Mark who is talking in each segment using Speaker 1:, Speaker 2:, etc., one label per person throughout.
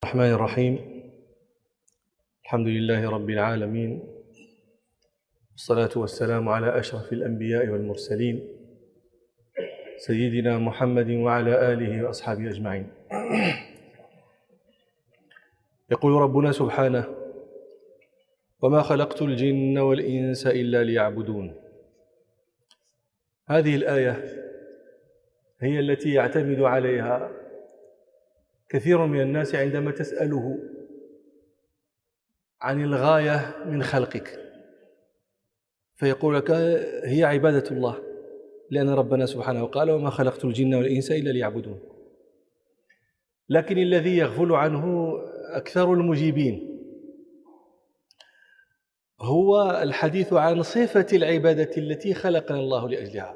Speaker 1: الرحمن الرحيم. الحمد لله رب العالمين، والصلاة والسلام على أشرف الأنبياء والمرسلين سيدنا محمد وعلى آله وأصحابه أجمعين. يقول ربنا سبحانه: وما خلقت الجن والإنس إلا ليعبدون. هذه الآية هي التي يعتمد عليها كثير من الناس عندما تسأله عن الغاية من خلقك، فيقول لك هي عبادة الله، لأن ربنا سبحانه قال: وما خلقت الجن والإنس إلا ليعبدون. لكن الذي يغفل عنه أكثر المجيبين هو الحديث عن صفة العبادة التي خلقنا الله لأجلها.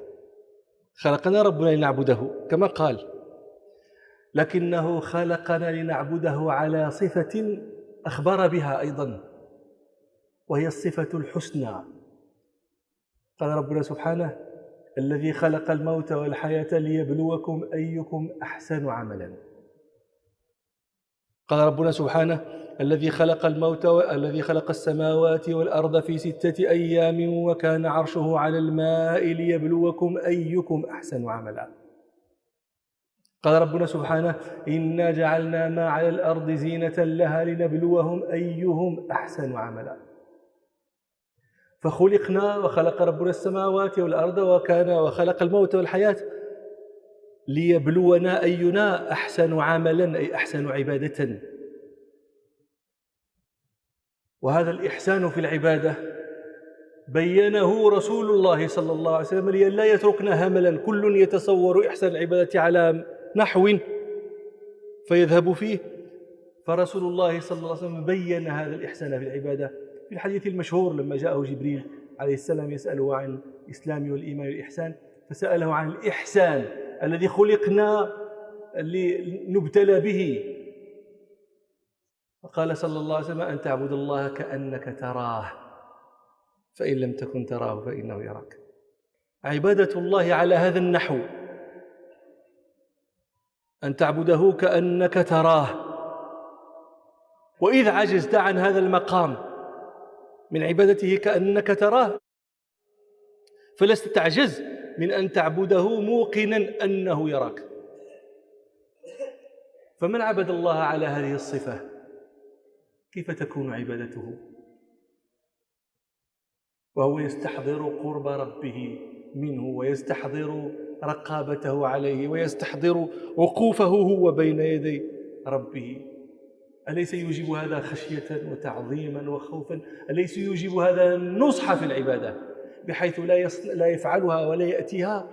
Speaker 1: خلقنا ربنا لنعبده كما قال، لكنه خلقنا لنعبده على صفة أخبر بها أيضا، وهي الصفة الحسنى. قال ربنا سبحانه: الذي خلق الموت والحياة ليبلوكم أيكم أحسن عملا. قال ربنا سبحانه: الذي خلق السماوات والأرض في 6 أيام وكان عرشه على الماء ليبلوكم أيكم أحسن عملا. قال ربنا سبحانه: إنا جعلنا ما على الأرض زينة لها لنبلوهم أيهم أحسن عملا. فخلقنا وخلق ربنا السماوات والأرض وخلق الموت والحياة ليبلونا أينا أحسن عملا، أي أحسن عبادة. وهذا الإحسان في العبادة بينه رسول الله صلى الله عليه وسلم لئلا يتركنا هملا، كل يتصور إحسان العبادة على نحو فيذهب فيه. فرسول الله صلى الله عليه وسلم بين هذا الإحسان في العبادة في الحديث المشهور لما جاءه جبريل عليه السلام يسأله عن الإسلام والإيمان والإحسان، فسأله عن الإحسان الذي خلقنا لنبتلى به، فقال صلى الله عليه وسلم: أن تعبد الله كأنك تراه فإن لم تكن تراه فإنه يراك. عبادة الله على هذا النحو، أن تعبده كأنك تراه. وإذا عجزت عن هذا المقام من عبادته كأنك تراه، فلست تعجز من أن تعبده موقنا أنه يراك. فمن عبد الله على هذه الصفة كيف تكون عبادته؟ وهو يستحضر قرب ربه منه، ويستحضر رقابته عليه، ويستحضر وقوفه هو بين يدي ربه. أليس يوجب هذا خشية وتعظيما وخوفا؟ أليس يوجب هذا النصح في العبادة بحيث لا يفعلها ولا يأتيها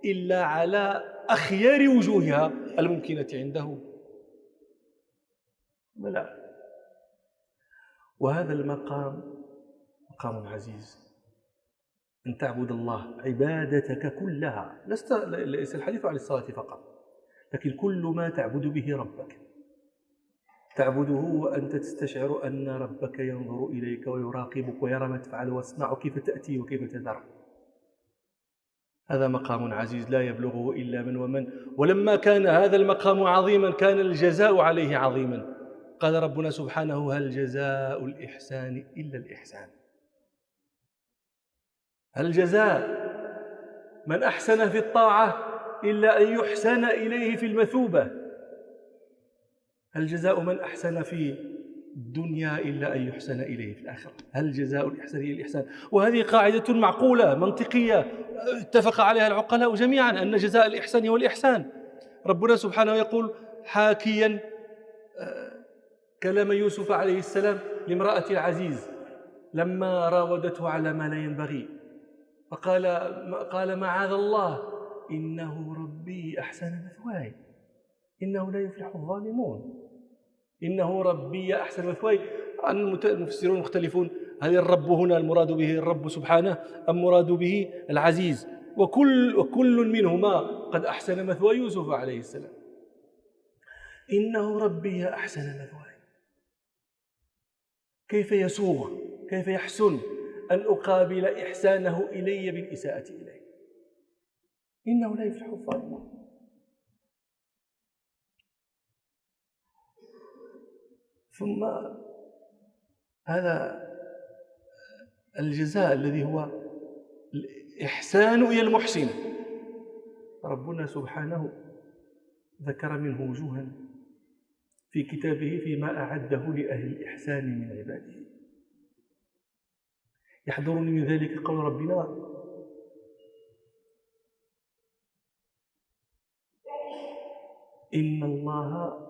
Speaker 1: إلا على أخيار وجوهها الممكنة عنده؟ بلى. وهذا المقام مقام عزيز، أن تعبد الله عبادتك كلها، ليس الحديث عن الصلاة فقط، لكن كل ما تعبد به ربك تعبده وأنت تستشعر أن ربك ينظر إليك ويراقبك ويرى ما تفعل ويصنع كيف تأتي وكيف تذر. هذا مقام عزيز لا يبلغه إلا من ومن. ولما كان هذا المقام عظيما كان الجزاء عليه عظيما. قال ربنا سبحانه: هل جزاء الإحسان إلا الإحسان. هل جزاء من أحسن في الطاعة إلا أن يحسن إليه في المثوبة؟ هل جزاء من أحسن في الدنيا إلا أن يحسن إليه في الآخرة؟ هل جزاء الإحسان إلا الإحسان؟ وهذه قاعدة معقولة منطقية اتفق عليها العقلاء جميعا أن جزاء الإحسان هو الإحسان. ربنا سبحانه يقول حاكيا كلام يوسف عليه السلام لامرأة العزيز لما راودته على ما لا ينبغي، قال معاذ الله إنه ربي أحسن مثواي إنه لا يفلح الظالمون. إنه ربي أحسن مثواي. المفسرون مختلفون، هل الرب هنا المراد به الرب سبحانه أم مراد به العزيز؟ وكل منهما قد أحسن مثوى يوسف عليه السلام. إنه ربي أحسن مثواي. كيف يسوغ، كيف يحسن أن أقابل إحسانه إلي بالإساءة إليه؟ إنه لا يفلح الظالمون. ثم هذا الجزاء الذي هو الإحسان إلى المحسن، ربنا سبحانه ذكر منه وجوها في كتابه فيما أعده لأهل الإحسان من عباده. يحضرني من ذلك قول ربنا: إن الله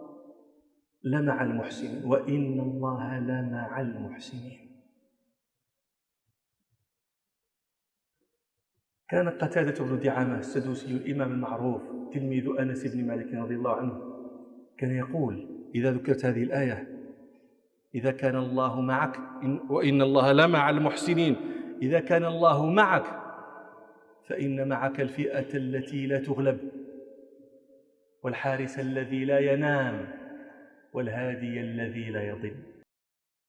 Speaker 1: لمع المحسنين وإن الله لمع المحسنين. كان قتادة بن دعامة السدوسي الإمام المعروف تلميذ أنس بن مالك رضي الله عنه كان يقول إذا ذكرت هذه الآية: إذا كان الله معك وإن الله لمع المحسنين، إذا كان الله معك فإن معك الفئة التي لا تغلب، والحارس الذي لا ينام، والهادي الذي لا يضل.